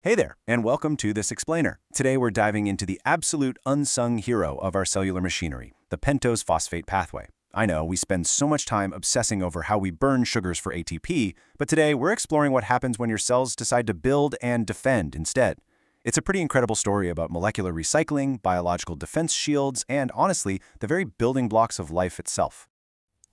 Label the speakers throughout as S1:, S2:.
S1: Hey there, and welcome to This Explainer. Today we're diving into the absolute unsung hero of our cellular machinery, the pentose phosphate pathway. I know we spend so much time obsessing over how we burn sugars for ATP, but today we're exploring what happens when your cells decide to build and defend instead. It's a pretty incredible story about molecular recycling, biological defense shields, and honestly, the very building blocks of life itself.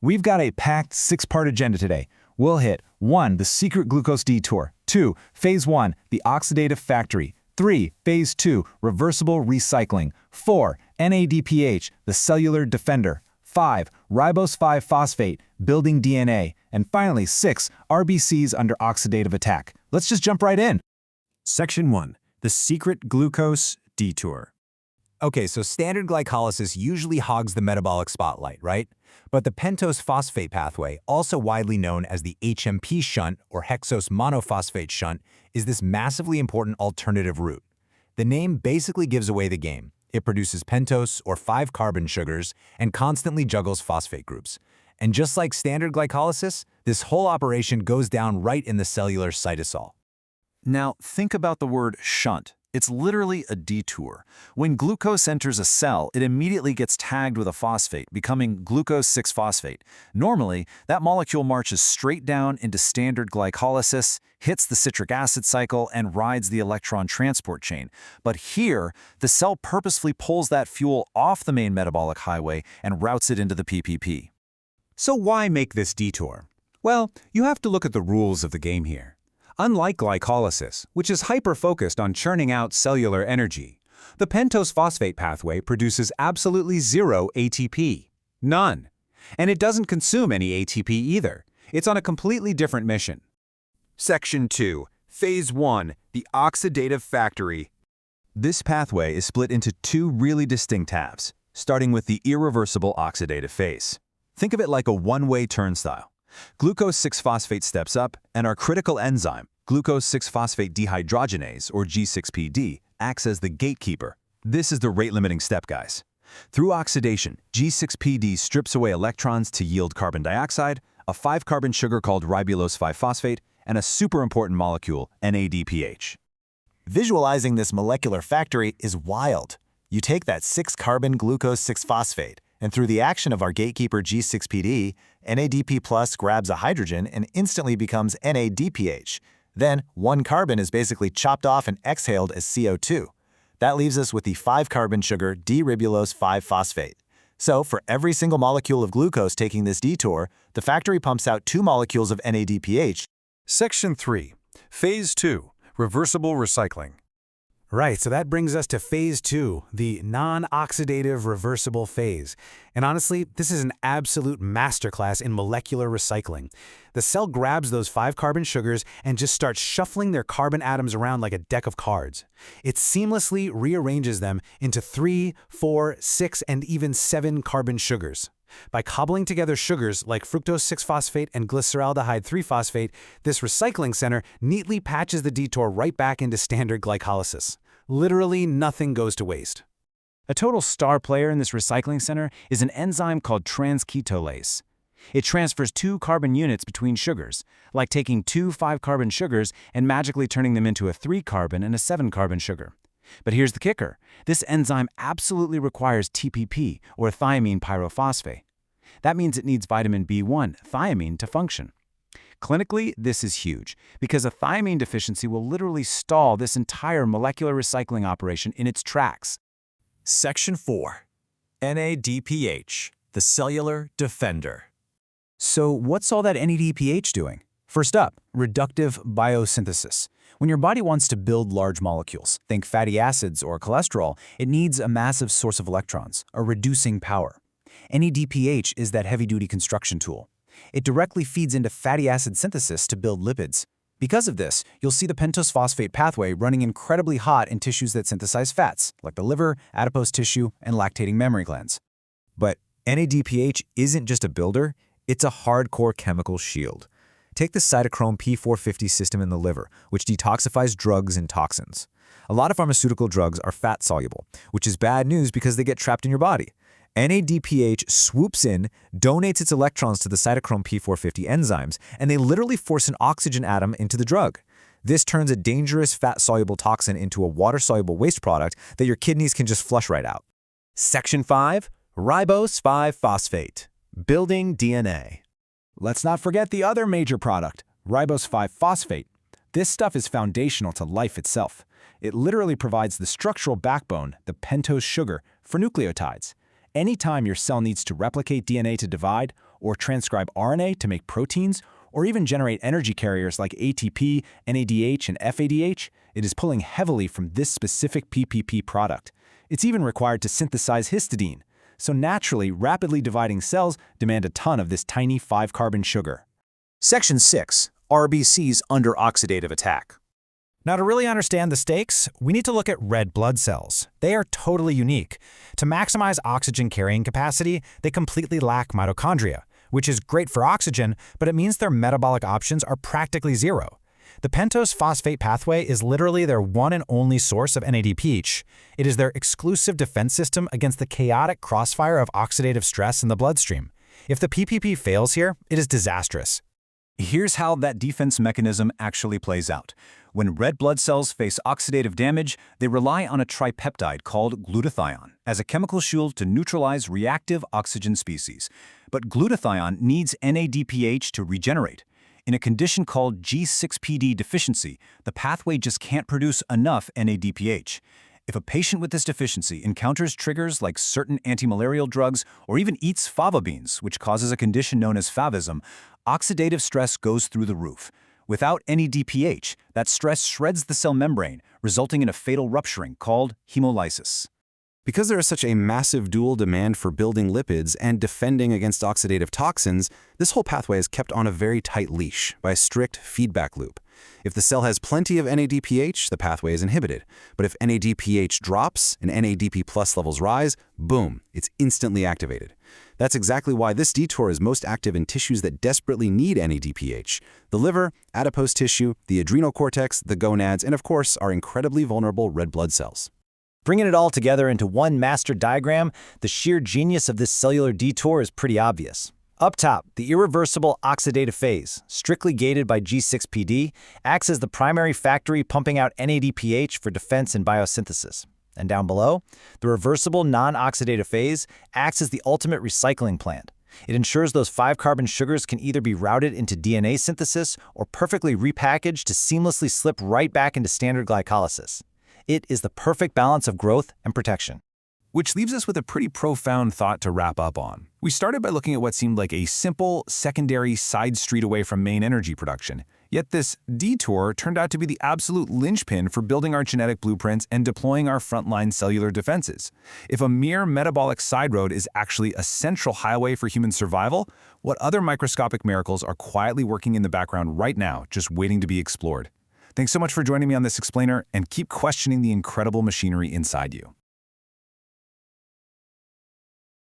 S2: We've got a packed six-part agenda today. We'll hit 1. The secret glucose detour. 2. Phase 1. The oxidative factory. 3. Phase 2. Reversible recycling. 4. NADPH. The cellular defender. 5. Ribose-5-phosphate. Building DNA. And finally, 6. RBCs under oxidative attack. Let's just jump right in.
S3: Section 1. The secret glucose detour. Okay, so standard glycolysis usually hogs the metabolic spotlight, right? But the pentose phosphate pathway, also widely known as the HMP Shunt or hexose monophosphate shunt, is this massively important alternative route. The name basically gives away the game. It produces pentose or 5-carbon sugars and constantly juggles phosphate groups. And just like standard glycolysis, this whole operation goes down right in the cellular cytosol.
S1: Now, think about the word shunt. It's literally a detour. When glucose enters a cell, it immediately gets tagged with a phosphate, becoming glucose-6-phosphate. Normally, that molecule marches straight down into standard glycolysis, hits the citric acid cycle, and rides the electron transport chain. But here, the cell purposefully pulls that fuel off the main metabolic highway and routes it into the PPP.
S4: So why make this detour? Well, you have to look at the rules of the game here. Unlike glycolysis, which is hyper-focused on churning out cellular energy, the pentose phosphate pathway produces absolutely zero ATP. None. And it doesn't consume any ATP either. It's on a completely different mission.
S5: Section 2. Phase 1. The oxidative factory.
S1: This pathway is split into two really distinct halves, starting with the irreversible oxidative phase. Think of it like a one-way turnstile. Glucose-6-phosphate steps up, and our critical enzyme, glucose-6-phosphate dehydrogenase, or G6PD, acts as the gatekeeper. This is the rate-limiting step, guys. Through oxidation, G6PD strips away electrons to yield carbon dioxide, a 5-carbon sugar called ribulose-5-phosphate, and a super important molecule, NADPH.
S6: Visualizing this molecular factory is wild. You take that 6-carbon glucose-6-phosphate, and through the action of our gatekeeper G6PD, NADP+ grabs a hydrogen and instantly becomes NADPH. Then, 1 carbon is basically chopped off and exhaled as CO2. That leaves us with the 5-carbon sugar D-ribulose-5-phosphate. So, for every single molecule of glucose taking this detour, the factory pumps out 2 molecules of NADPH.
S5: Section 3. Phase 2. Reversible recycling.
S4: Right, so that brings us to Phase 2, the non-oxidative reversible phase. And honestly, this is an absolute masterclass in molecular recycling. The cell grabs those 5-carbon sugars and just starts shuffling their carbon atoms around like a deck of cards. It seamlessly rearranges them into 3, 4, 6, and even 7 carbon sugars. By cobbling together sugars like fructose-6-phosphate and glyceraldehyde-3-phosphate, this recycling center neatly patches the detour right back into standard glycolysis. Literally nothing goes to waste.
S2: A total star player in this recycling center is an enzyme called transketolase. It transfers 2 carbon units between sugars, like taking 2 5-carbon sugars and magically turning them into a 3-carbon and a 7-carbon sugar. But here's the kicker. This enzyme absolutely requires TPP, or thiamine pyrophosphate. That means it needs vitamin B1, thiamine, to function. Clinically, this is huge, because a thiamine deficiency will literally stall this entire molecular recycling operation in its tracks.
S3: Section 4. NADPH, the cellular defender.
S2: So what's all that NADPH doing? First up, reductive biosynthesis. When your body wants to build large molecules, think fatty acids or cholesterol, it needs a massive source of electrons, a reducing power. NADPH is that heavy-duty construction tool. It directly feeds into fatty acid synthesis to build lipids. Because of this, you'll see the pentose phosphate pathway running incredibly hot in tissues that synthesize fats, like the liver, adipose tissue, and lactating mammary glands.
S3: But NADPH isn't just a builder, it's a hardcore chemical shield. Take the Cytochrome P450 system in the liver, which detoxifies drugs and toxins. A lot of pharmaceutical drugs are fat-soluble, which is bad news because they get trapped in your body. NADPH swoops in, donates its electrons to the cytochrome P450 enzymes, and they literally force an oxygen atom into the drug. This turns a dangerous fat-soluble toxin into a water-soluble waste product that your kidneys can just flush right out.
S1: Section 5. Ribose-5-Phosphate. Building DNA.
S2: Let's not forget the other major product, Ribose-5-Phosphate. This stuff is foundational to life itself. It literally provides the structural backbone, the pentose sugar, for nucleotides. Anytime your cell needs to replicate DNA to divide, or transcribe RNA to make proteins, or even generate energy carriers like ATP, NADH, and FADH, it is pulling heavily from this specific PPP product. It's even required to synthesize histidine. So naturally, rapidly dividing cells demand a ton of this tiny 5-carbon sugar.
S1: Section 6. RBCs under oxidative attack.
S3: Now, to really understand the stakes, we need to look at red blood cells. They are totally unique. To maximize oxygen carrying capacity, they completely lack mitochondria, which is great for oxygen, but it means their metabolic options are practically zero. The Pentose Phosphate Pathway is literally their one and only source of NADPH. It is their exclusive defense system against the chaotic crossfire of oxidative stress in the bloodstream. If the PPP fails here, it is disastrous.
S1: Here's how that defense mechanism actually plays out. When red blood cells face oxidative damage, they rely on a tripeptide called glutathione as a chemical shield to neutralize reactive oxygen species. But glutathione needs NADPH to regenerate. In a condition called G6PD deficiency, the pathway just can't produce enough NADPH. If a patient with this deficiency encounters triggers like certain antimalarial drugs or even eats fava beans, which causes a condition known as favism, oxidative stress goes through the roof. Without NADPH, that stress shreds the cell membrane, resulting in a fatal rupturing called hemolysis.
S7: Because there is such a massive dual demand for building lipids and defending against oxidative toxins, this whole pathway is kept on a very tight leash by a strict feedback loop. If the cell has plenty of NADPH, the pathway is inhibited. But if NADPH drops and NADP plus levels rise, boom, it's instantly activated. That's exactly why this detour is most active in tissues that desperately need NADPH: the liver, adipose tissue, the adrenal cortex, the gonads, and of course, our incredibly vulnerable red blood cells.
S6: Bringing it all together into one master diagram, the sheer genius of this cellular detour is pretty obvious. Up top, the Irreversible Oxidative Phase, strictly gated by G6PD, acts as the primary factory pumping out NADPH for defense and biosynthesis. And down below, the Reversible Non-Oxidative Phase acts as the ultimate recycling plant. It ensures those 5-carbon sugars can either be routed into DNA synthesis or perfectly repackaged to seamlessly slip right back into standard glycolysis. It is the perfect balance of growth and protection.
S2: Which leaves us with a pretty profound thought to wrap up on. We started by looking at what seemed like a simple, secondary side street away from main energy production. Yet this detour turned out to be the absolute linchpin for building our genetic blueprints and deploying our frontline cellular defenses. If a mere metabolic side road is actually a central highway for human survival, what other microscopic miracles are quietly working in the background right now, just waiting to be explored? Thanks so much for joining me on this explainer, and keep questioning the incredible machinery inside you.